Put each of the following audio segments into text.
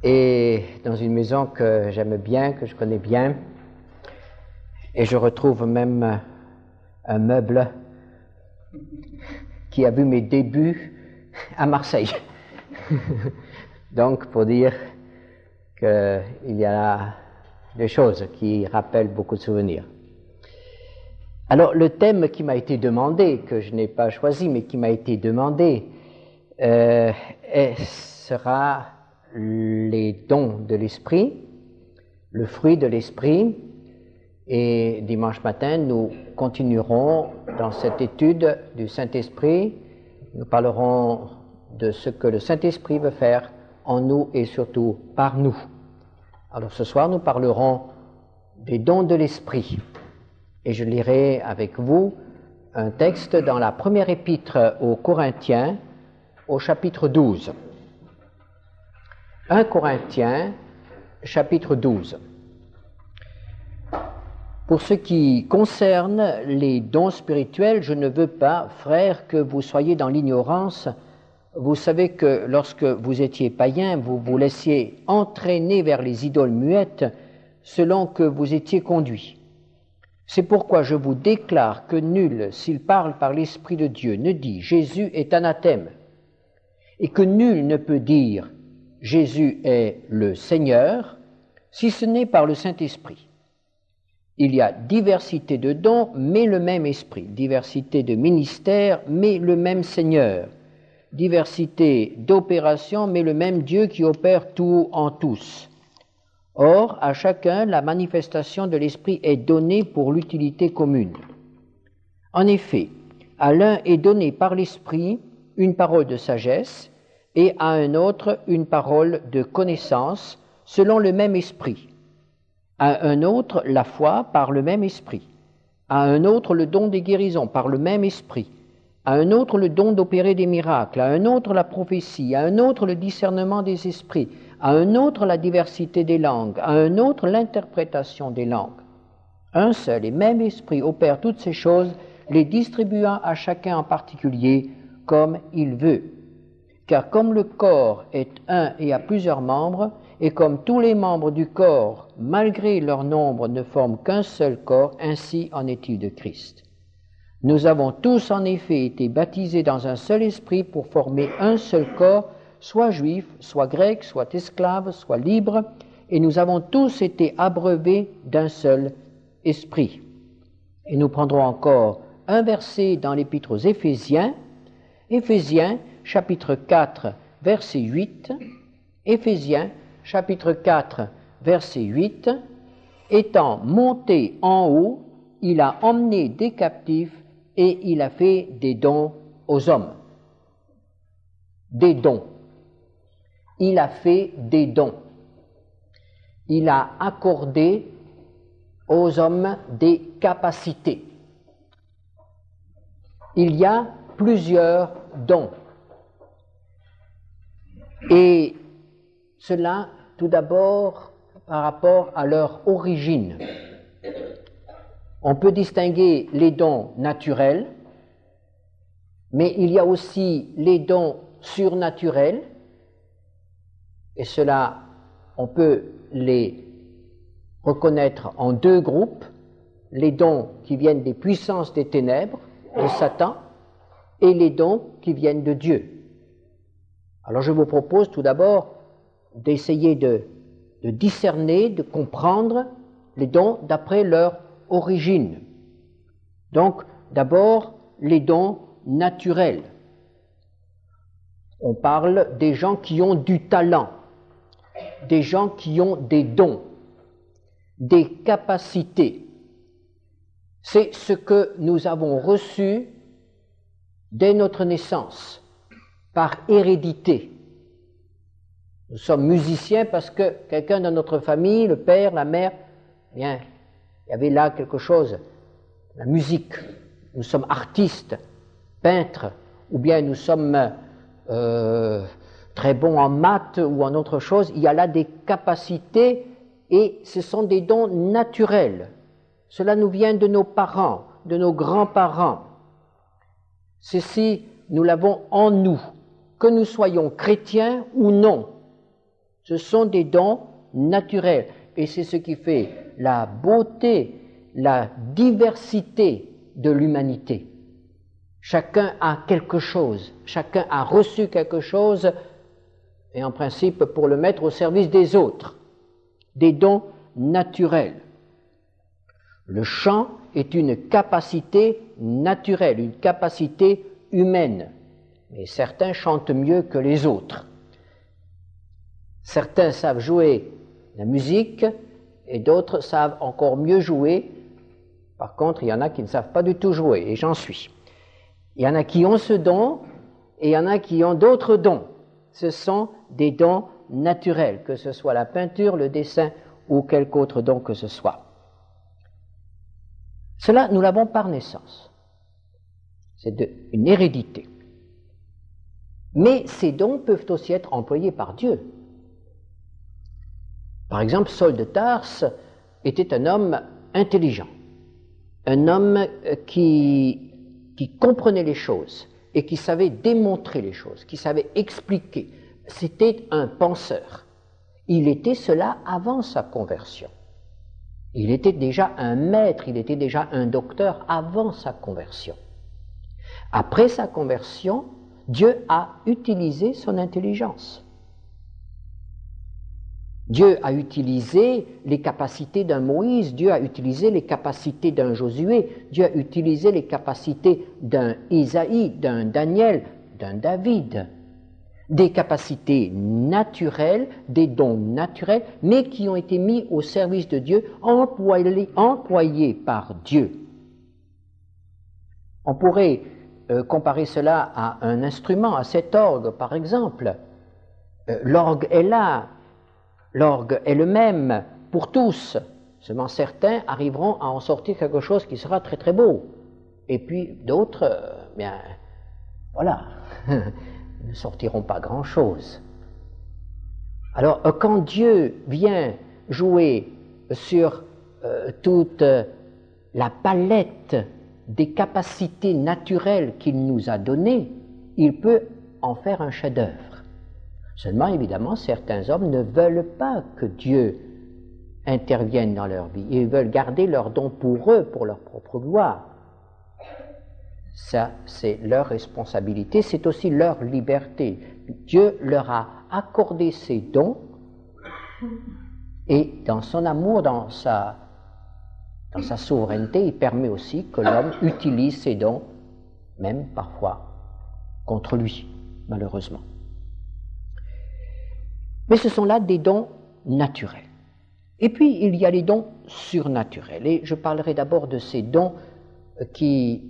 Et dans une maison que j'aime bien, que je connais bien, et je retrouve même un meuble qui a vu mes débuts à Marseille. Donc, pour dire qu'il y a des choses qui rappellent beaucoup de souvenirs. Alors, le thème qui m'a été demandé, que je n'ai pas choisi, mais qui m'a été demandé, sera les dons de l'esprit, le fruit de l'esprit. Et dimanche matin, nous continuerons dans cette étude du Saint-Esprit. Nous parlerons de ce que le Saint-Esprit veut faire en nous et surtout par nous. Alors ce soir, nous parlerons des dons de l'esprit. Et je lirai avec vous un texte dans la première épître aux Corinthiens, au chapitre 12. 1 Corinthiens, chapitre 12. Pour ce qui concerne les dons spirituels, je ne veux pas, frères, que vous soyez dans l'ignorance. Vous savez que lorsque vous étiez païens, vous vous laissiez entraîner vers les idoles muettes selon que vous étiez conduits. C'est pourquoi je vous déclare que nul, s'il parle par l'Esprit de Dieu, ne dit « Jésus est anathème » et que nul ne peut dire « Jésus est le Seigneur » si ce n'est par le Saint-Esprit. Il y a diversité de dons, mais le même Esprit, diversité de ministères, mais le même Seigneur, diversité d'opérations, mais le même Dieu qui opère tout en tous. Or, à chacun, la manifestation de l'Esprit est donnée pour l'utilité commune. En effet, à l'un est donné par l'Esprit une parole de sagesse, et à un autre une parole de connaissance, selon le même Esprit. À un autre la foi par le même Esprit, à un autre le don des guérisons par le même Esprit, à un autre le don d'opérer des miracles, à un autre la prophétie, à un autre le discernement des esprits, à un autre la diversité des langues, à un autre l'interprétation des langues. Un seul et même Esprit opère toutes ces choses, les distribuant à chacun en particulier comme il veut. Car comme le corps est un et a plusieurs membres, et comme tous les membres du corps, malgré leur nombre, ne forment qu'un seul corps, ainsi en est-il de Christ. Nous avons tous en effet été baptisés dans un seul esprit pour former un seul corps, soit juif, soit grec, soit esclave, soit libre, et nous avons tous été abreuvés d'un seul esprit. Et nous prendrons encore un verset dans l'épître aux Éphésiens, Éphésiens, chapitre 4, verset 8, Éphésiens, chapitre 4, verset 8, étant monté en haut, il a emmené des captifs et il a fait des dons aux hommes. Des dons. Il a fait des dons. Il a accordé aux hommes des capacités. Il y a plusieurs dons. Et cela, tout d'abord, par rapport à leur origine. On peut distinguer les dons naturels, mais il y a aussi les dons surnaturels, et cela, on peut les reconnaître en deux groupes, les dons qui viennent des puissances des ténèbres, de Satan, et les dons qui viennent de Dieu. Alors je vous propose tout d'abord d'essayer de discerner, de comprendre les dons d'après leur origine. Donc, d'abord, les dons naturels. On parle des gens qui ont du talent, des gens qui ont des dons, des capacités. C'est ce que nous avons reçu dès notre naissance, par hérédité. Nous sommes musiciens parce que quelqu'un dans notre famille, le père, la mère, bien, il y avait là quelque chose, la musique. Nous sommes artistes, peintres, ou bien nous sommes très bons en maths ou en autre chose. Il y a là des capacités et ce sont des dons naturels. Cela nous vient de nos parents, de nos grands-parents. Ceci, nous l'avons en nous. que nous soyons chrétiens ou non. Ce sont des dons naturels. Et c'est ce qui fait la beauté, la diversité de l'humanité. Chacun a quelque chose, chacun a reçu quelque chose, et en principe pour le mettre au service des autres. Des dons naturels. Le chant est une capacité naturelle, une capacité humaine. Mais certains chantent mieux que les autres. Certains savent jouer la musique et d'autres savent encore mieux jouer. Par contre, il y en a qui ne savent pas du tout jouer, et j'en suis. Il y en a qui ont ce don et il y en a qui ont d'autres dons. Ce sont des dons naturels, que ce soit la peinture, le dessin ou quelque autre don que ce soit. Cela, nous l'avons par naissance. C'est une hérédité. Mais ces dons peuvent aussi être employés par Dieu. Par exemple, Saul de Tarse était un homme intelligent, un homme qui comprenait les choses et qui savait démontrer les choses, qui savait expliquer. C'était un penseur. Il était cela avant sa conversion. Il était déjà un maître, il était déjà un docteur avant sa conversion. Après sa conversion, Dieu a utilisé son intelligence. Dieu a utilisé les capacités d'un Moïse, Dieu a utilisé les capacités d'un Josué, Dieu a utilisé les capacités d'un Isaïe, d'un Daniel, d'un David. Des capacités naturelles, des dons naturels, mais qui ont été mis au service de Dieu, employés par Dieu. On pourrait comparer cela à un instrument, à cet orgue par exemple. L'orgue est là, l'orgue est le même pour tous, seulement certains arriveront à en sortir quelque chose qui sera très très beau, et puis d'autres, bien, voilà, ne sortiront pas grand-chose. Alors, quand Dieu vient jouer sur toute la palette des capacités naturelles qu'il nous a données, il peut en faire un chef-d'œuvre. Seulement, évidemment, certains hommes ne veulent pas que Dieu intervienne dans leur vie. Ils veulent garder leurs dons pour eux, pour leur propre gloire. Ça, c'est leur responsabilité, c'est aussi leur liberté. Dieu leur a accordé ces dons et dans son amour, dans sa souveraineté, il permet aussi que l'homme utilise ces dons, même parfois contre lui, malheureusement. Mais ce sont là des dons naturels. Et puis, il y a les dons surnaturels. Et je parlerai d'abord de ces dons qui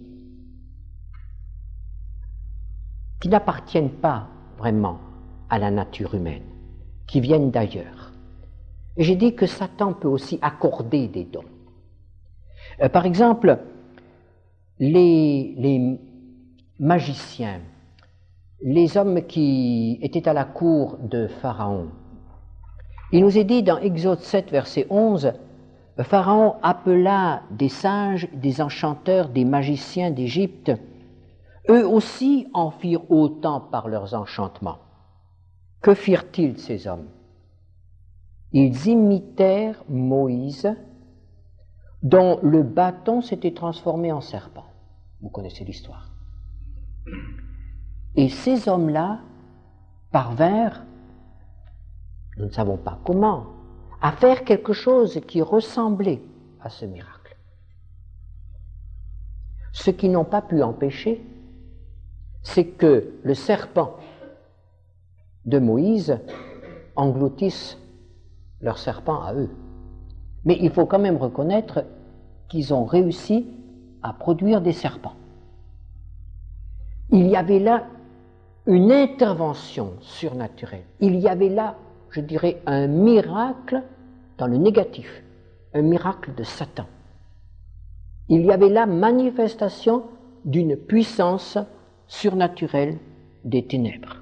n'appartiennent pas vraiment à la nature humaine, qui viennent d'ailleurs. Et j'ai dit que Satan peut aussi accorder des dons. Par exemple, les magiciens, les hommes qui étaient à la cour de Pharaon. Il nous est dit dans Exode 7, verset 11, Pharaon appela des sages, des enchanteurs, des magiciens d'Égypte. Eux aussi en firent autant par leurs enchantements. Que firent-ils, ces hommes? Ils imitèrent Moïse, dont le bâton s'était transformé en serpent. Vous connaissez l'histoire. Et ces hommes-là parvinrent, nous ne savons pas comment, à faire quelque chose qui ressemblait à ce miracle. Ce qu'ils n'ont pas pu empêcher, c'est que le serpent de Moïse engloutisse leur serpent à eux. Mais il faut quand même reconnaître qu'ils ont réussi à produire des serpents. Il y avait là une intervention surnaturelle. Il y avait là, je dirais, un miracle dans le négatif, un miracle de Satan. Il y avait là manifestation d'une puissance surnaturelle des ténèbres.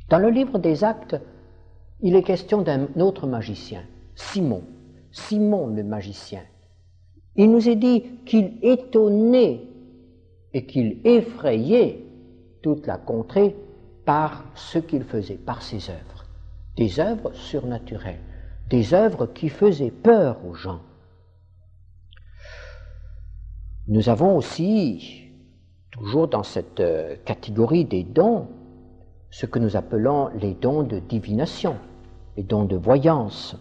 Dans le livre des Actes, il est question d'un autre magicien, Simon le magicien. Il nous est dit qu'il étonnait et qu'il effrayait toute la contrée par ce qu'il faisait, par ses œuvres. Des œuvres surnaturelles, des œuvres qui faisaient peur aux gens. Nous avons aussi, toujours dans cette catégorie des dons, ce que nous appelons les dons de divination, les dons de voyance.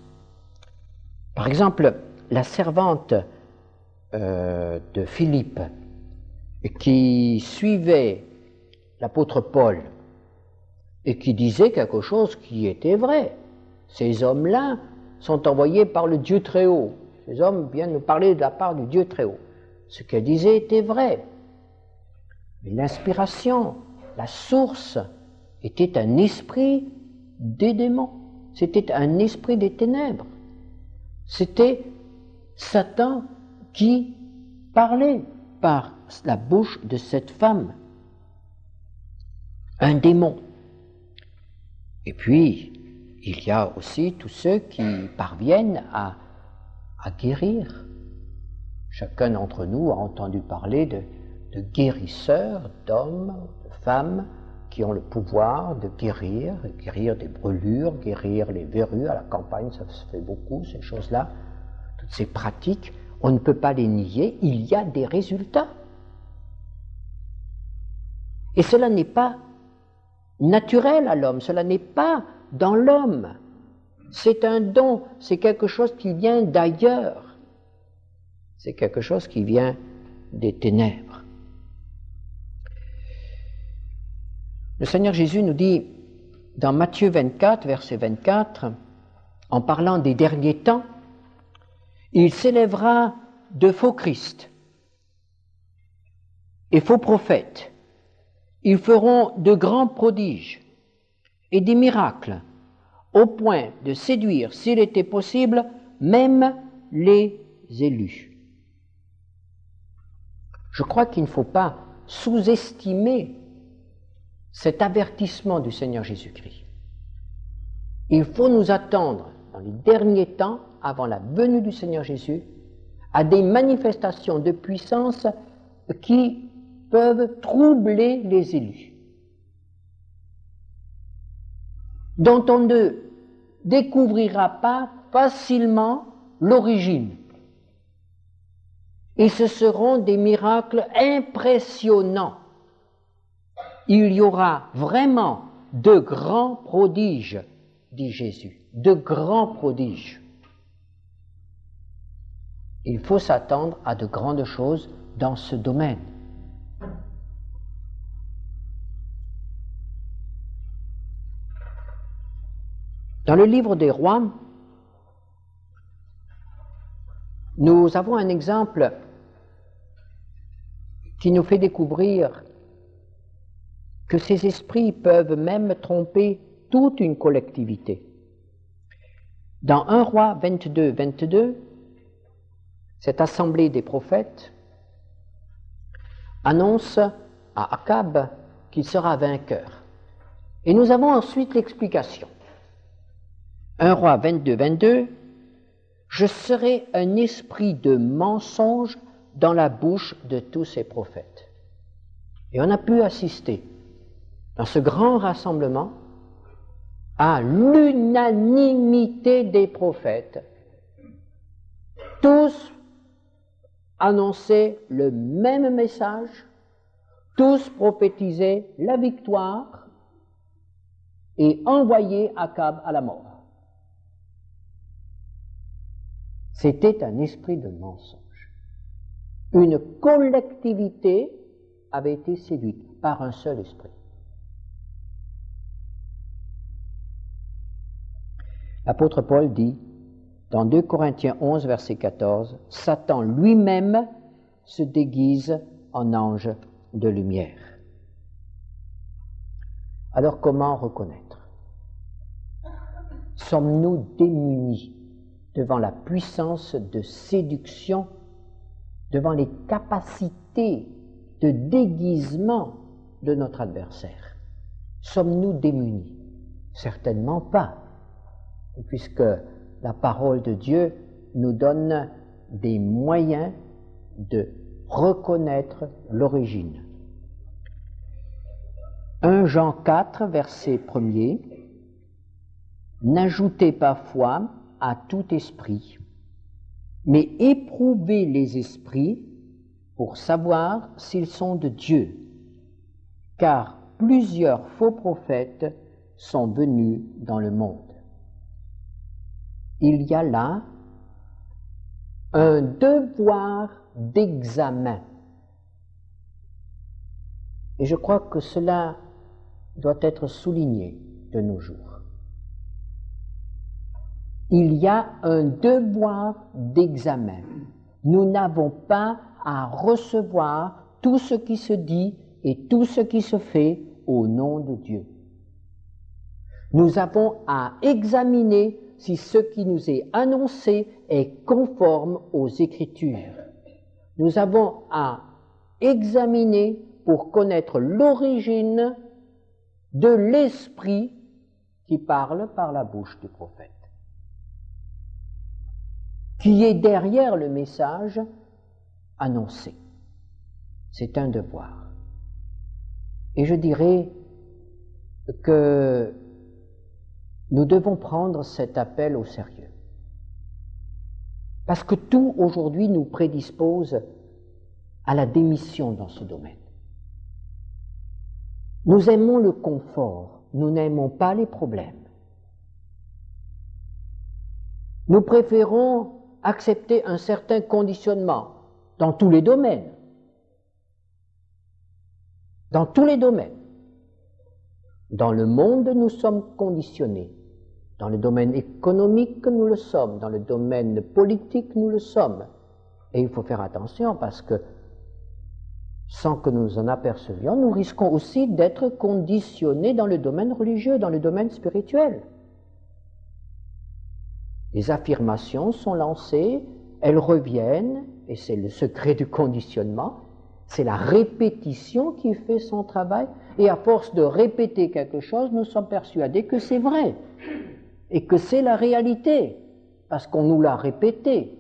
Par exemple, la servante de Philippe qui suivait l'apôtre Paul et qui disait quelque chose qui était vrai. Ces hommes-là sont envoyés par le Dieu Très-Haut. Ces hommes viennent nous parler de la part du Dieu Très-Haut. Ce qu'elle disait était vrai. Mais l'inspiration, la source, était un esprit des démons. C'était un esprit des ténèbres. C'était Satan qui parlait par la bouche de cette femme. Un démon. Et puis, il y a aussi tous ceux qui parviennent à guérir. Chacun d'entre nous a entendu parler de guérisseurs, d'hommes, de femmes, qui ont le pouvoir de guérir des brûlures, guérir les verrues. À la campagne, ça se fait beaucoup, ces choses-là. Toutes ces pratiques, on ne peut pas les nier, il y a des résultats. Et cela n'est pas naturel à l'homme, cela n'est pas dans l'homme. C'est un don, c'est quelque chose qui vient d'ailleurs. C'est quelque chose qui vient des ténèbres. Le Seigneur Jésus nous dit dans Matthieu 24, verset 24, en parlant des derniers temps, il s'élèvera de faux Christ et faux prophètes. Ils feront de grands prodiges et des miracles, au point de séduire, s'il était possible, même les élus. Je crois qu'il ne faut pas sous-estimer cet avertissement du Seigneur Jésus-Christ. Il faut nous attendre, dans les derniers temps, avant la venue du Seigneur Jésus, à des manifestations de puissance qui peuvent troubler les élus, dont on ne découvrira pas facilement l'origine. Et ce seront des miracles impressionnants. Il y aura vraiment de grands prodiges, dit Jésus, de grands prodiges. Il faut s'attendre à de grandes choses dans ce domaine. Dans le livre des Rois, nous avons un exemple qui nous fait découvrir que ces esprits peuvent même tromper toute une collectivité. Dans 1 Roi 22, 22, cette assemblée des prophètes annonce à Akab qu'il sera vainqueur. Et nous avons ensuite l'explication. 1 Roi 22, 22, « Je serai un esprit de mensonge dans la bouche de tous ces prophètes. » Et on a pu assister dans ce grand rassemblement à l'unanimité des prophètes. Tous annonçaient le même message, tous prophétisaient la victoire et envoyaient Akab à la mort. C'était un esprit de mensonge. Une collectivité avait été séduite par un seul esprit. L'apôtre Paul dit, dans 2 Corinthiens 11, verset 14, « Satan lui-même se déguise en ange de lumière. » Alors comment reconnaître? Sommes-nous démunis devant la puissance de séduction, devant les capacités de déguisement de notre adversaire? Sommes-nous démunis? Certainement pas, puisque la parole de Dieu nous donne des moyens de reconnaître l'origine. 1 Jean 4, verset 1er. N'ajoutez pas foi à tout esprit, mais éprouvez les esprits pour savoir s'ils sont de Dieu, car plusieurs faux prophètes sont venus dans le monde. Il y a là un devoir d'examen. Et je crois que cela doit être souligné de nos jours. Il y a un devoir d'examen. Nous n'avons pas à recevoir tout ce qui se dit et tout ce qui se fait au nom de Dieu. Nous avons à examiner si ce qui nous est annoncé est conforme aux Écritures. Nous avons à examiner pour connaître l'origine de l'esprit qui parle par la bouche du prophète, qui est derrière le message annoncé. C'est un devoir. Et je dirais que nous devons prendre cet appel au sérieux. Parce que tout aujourd'hui nous prédispose à la démission dans ce domaine. Nous aimons le confort, nous n'aimons pas les problèmes. Nous préférons accepter un certain conditionnement dans tous les domaines. Dans tous les domaines. Dans le monde, nous sommes conditionnés. Dans le domaine économique, nous le sommes. Dans le domaine politique, nous le sommes. Et il faut faire attention parce que, sans que nous en apercevions, nous risquons aussi d'être conditionnés dans le domaine religieux, dans le domaine spirituel. Les affirmations sont lancées, elles reviennent, et c'est le secret du conditionnement, c'est la répétition qui fait son travail, et à force de répéter quelque chose, nous sommes persuadés que c'est vrai, et que c'est la réalité, parce qu'on nous l'a répété.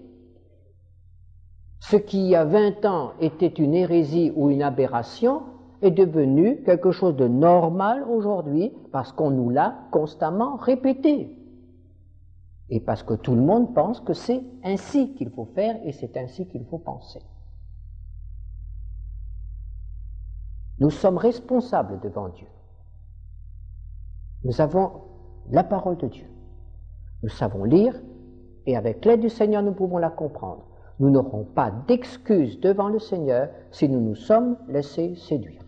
Ce qui, il y a 20 ans, était une hérésie ou une aberration, est devenu quelque chose de normal aujourd'hui, parce qu'on nous l'a constamment répété. Et parce que tout le monde pense que c'est ainsi qu'il faut faire et c'est ainsi qu'il faut penser. Nous sommes responsables devant Dieu. Nous avons la parole de Dieu. Nous savons lire et avec l'aide du Seigneur nous pouvons la comprendre. Nous n'aurons pas d'excuses devant le Seigneur si nous nous sommes laissés séduire.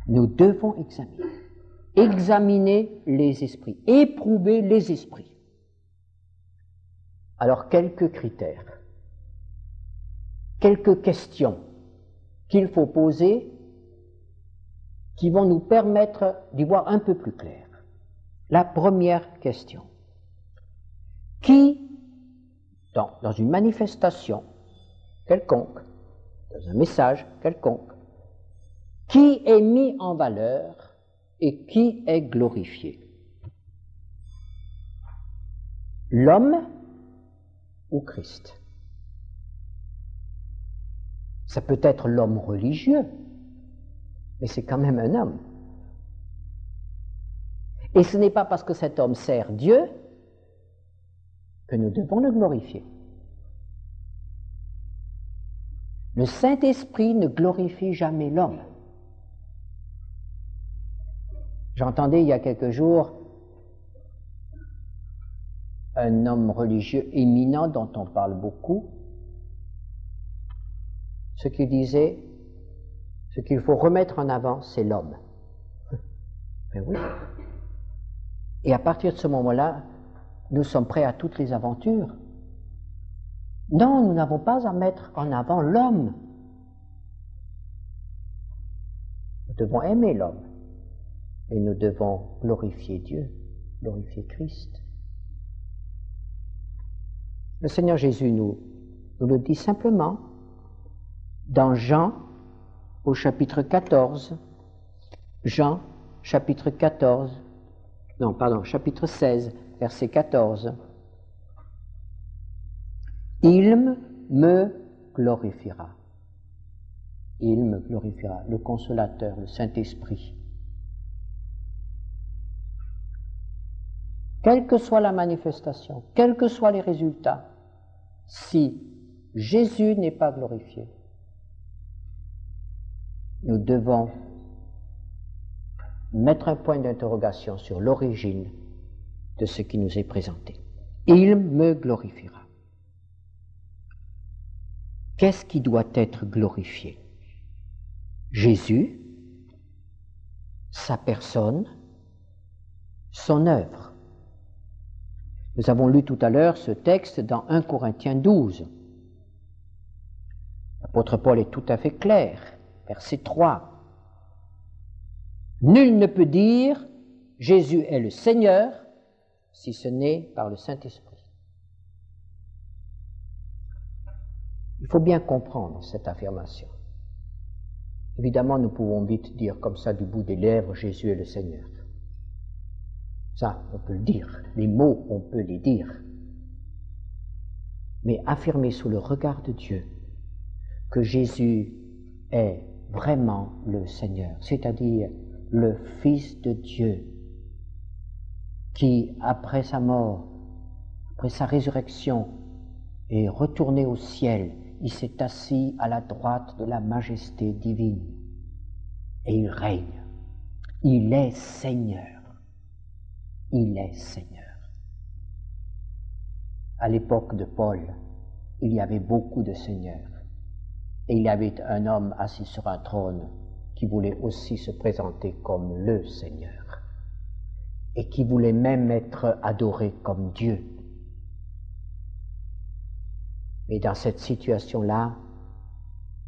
Nous devons examiner les esprits, éprouver les esprits. Alors, quelques critères, quelques questions qu'il faut poser qui vont nous permettre d'y voir un peu plus clair. La première question. Qui, dans une manifestation quelconque, dans un message quelconque, qui est mis en valeur et qui est glorifié? L'homme ou Christ? Ça peut être l'homme religieux, mais c'est quand même un homme. Et ce n'est pas parce que cet homme sert Dieu que nous devons le glorifier. Le Saint-Esprit ne glorifie jamais l'homme. J'entendais il y a quelques jours un homme religieux éminent dont on parle beaucoup, ce qu'il disait, ce qu'il faut remettre en avant, c'est l'homme. Mais oui. Et à partir de ce moment-là, nous sommes prêts à toutes les aventures. Non, nous n'avons pas à mettre en avant l'homme. Nous devons aimer l'homme. Et nous devons glorifier Dieu, glorifier Christ. Le Seigneur Jésus nous le dit simplement dans Jean au chapitre 14, Jean chapitre 16, verset 14. Il me glorifiera. il me glorifiera, le Consolateur, le Saint-Esprit. Quelle que soit la manifestation, quels que soient les résultats, si Jésus n'est pas glorifié, nous devons mettre un point d'interrogation sur l'origine de ce qui nous est présenté. Il me glorifiera. Qu'est-ce qui doit être glorifié? Jésus, sa personne, son œuvre. Nous avons lu tout à l'heure ce texte dans 1 Corinthiens 12. L'apôtre Paul est tout à fait clair, verset 3. Nul ne peut dire « Jésus est le Seigneur » si ce n'est par le Saint-Esprit. Il faut bien comprendre cette affirmation. Évidemment, nous pouvons vite dire comme ça du bout des lèvres « Jésus est le Seigneur ». Ça, on peut le dire. Les mots, on peut les dire. Mais affirmer sous le regard de Dieu que Jésus est vraiment le Seigneur, c'est-à-dire le Fils de Dieu, qui, après sa mort, après sa résurrection, est retourné au ciel, il s'est assis à la droite de la majesté divine, et il règne. Il est Seigneur. Il est Seigneur. À l'époque de Paul, il y avait beaucoup de seigneurs. Et il y avait un homme assis sur un trône qui voulait aussi se présenter comme le Seigneur. Et qui voulait même être adoré comme Dieu. Mais dans cette situation-là,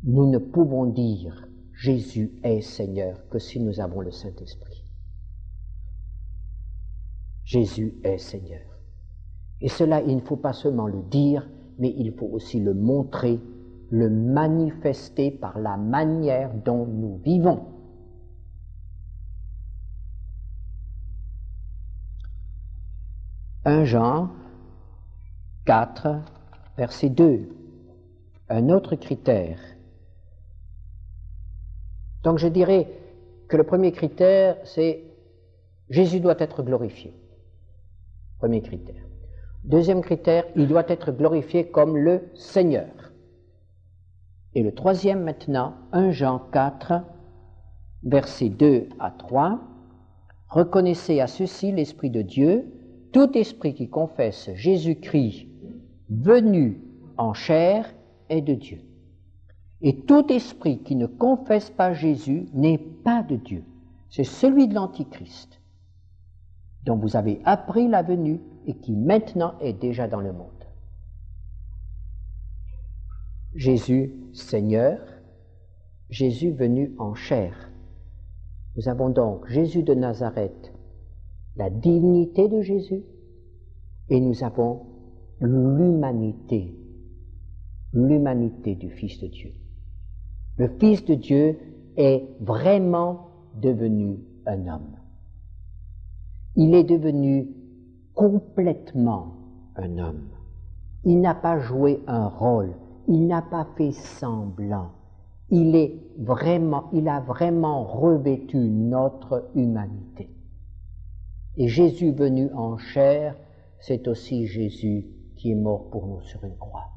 nous ne pouvons dire « Jésus est Seigneur » que si nous avons le Saint-Esprit. Jésus est Seigneur. Et cela, il ne faut pas seulement le dire, mais il faut aussi le montrer, le manifester par la manière dont nous vivons. « 1 Jean 4, verset 2, un autre critère. Donc je dirais que le premier critère, c'est Jésus doit être glorifié. Premier critère. Deuxième critère, il doit être glorifié comme le Seigneur. Et le troisième maintenant, 1 Jean 4, versets 2 à 3, reconnaissez à ceci l'Esprit de Dieu, tout esprit qui confesse Jésus-Christ venu en chair est de Dieu. Et tout esprit qui ne confesse pas Jésus n'est pas de Dieu. C'est celui de l'Antichrist, dont vous avez appris la venue et qui maintenant est déjà dans le monde. Jésus Seigneur, Jésus venu en chair. Nous avons donc Jésus de Nazareth, la divinité de Jésus, et nous avons l'humanité du Fils de Dieu. Le Fils de Dieu est vraiment devenu un homme. Il est devenu complètement un homme. Il n'a pas joué un rôle, il n'a pas fait semblant. Il a vraiment revêtu notre humanité. Et Jésus venu en chair, c'est aussi Jésus qui est mort pour nous sur une croix.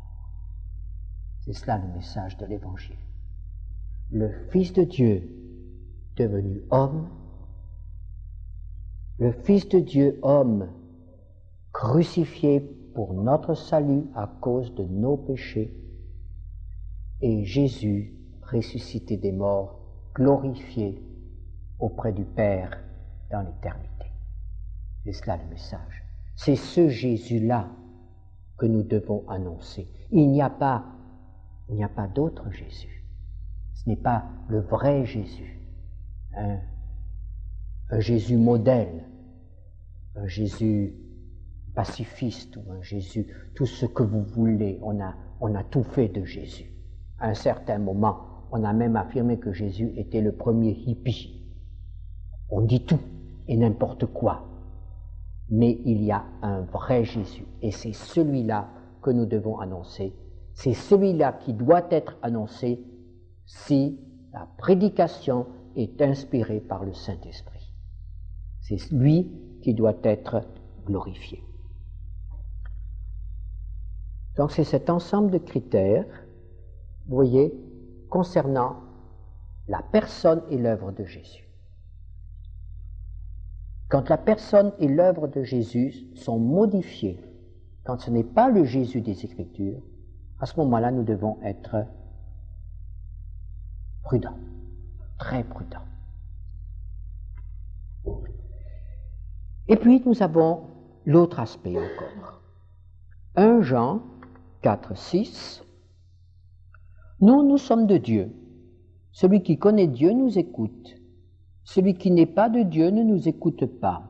C'est cela le message de l'Évangile. Le Fils de Dieu devenu homme, le Fils de Dieu homme crucifié pour notre salut à cause de nos péchés, et Jésus ressuscité des morts, glorifié auprès du Père dans l'éternité. C'est cela le message. C'est ce Jésus-là que nous devons annoncer. Il n'y a pas d'autre Jésus. Ce n'est pas le vrai Jésus, un Jésus modèle, un Jésus pacifiste ou un Jésus, tout ce que vous voulez. On a tout fait de Jésus. À un certain moment, on a même affirmé que Jésus était le premier hippie. On dit tout et n'importe quoi. Mais il y a un vrai Jésus, et c'est celui-là que nous devons annoncer. C'est celui-là qui doit être annoncé si la prédication est inspirée par le Saint-Esprit. C'est lui qui doit être glorifié. Donc c'est cet ensemble de critères, vous voyez, concernant la personne et l'œuvre de Jésus. Quand la personne et l'œuvre de Jésus sont modifiées, quand ce n'est pas le Jésus des Écritures, à ce moment-là, nous devons être prudents, très prudents. Et puis, nous avons l'autre aspect encore. 1 Jean 4, 6. Nous sommes de Dieu. Celui qui connaît Dieu nous écoute. Celui qui n'est pas de Dieu ne nous écoute pas.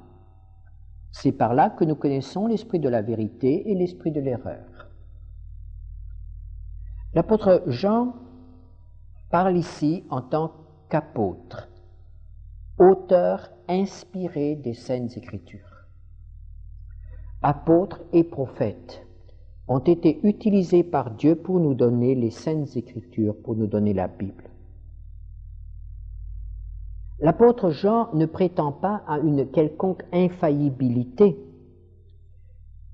C'est par là que nous connaissons l'esprit de la vérité et l'esprit de l'erreur. L'apôtre Jean parle ici en tant qu'apôtre, auteur inspiré des Saintes Écritures. Apôtres et prophètes ont été utilisés par Dieu pour nous donner les Saintes Écritures, pour nous donner la Bible. L'apôtre Jean ne prétend pas à une quelconque infaillibilité,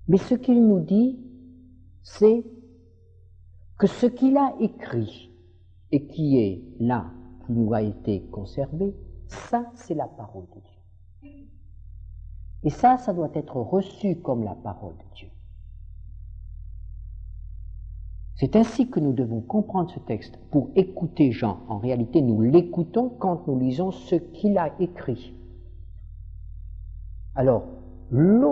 mais ce qu'il nous dit, c'est que ce qu'il a écrit et qui est là, qui nous a été conservé, ça c'est la parole de Dieu. Et ça doit être reçu comme la parole de Dieu. C'est ainsi que nous devons comprendre ce texte. Pour écouter Jean, en réalité, nous l'écoutons quand nous lisons ce qu'il a écrit. Alors, l'autre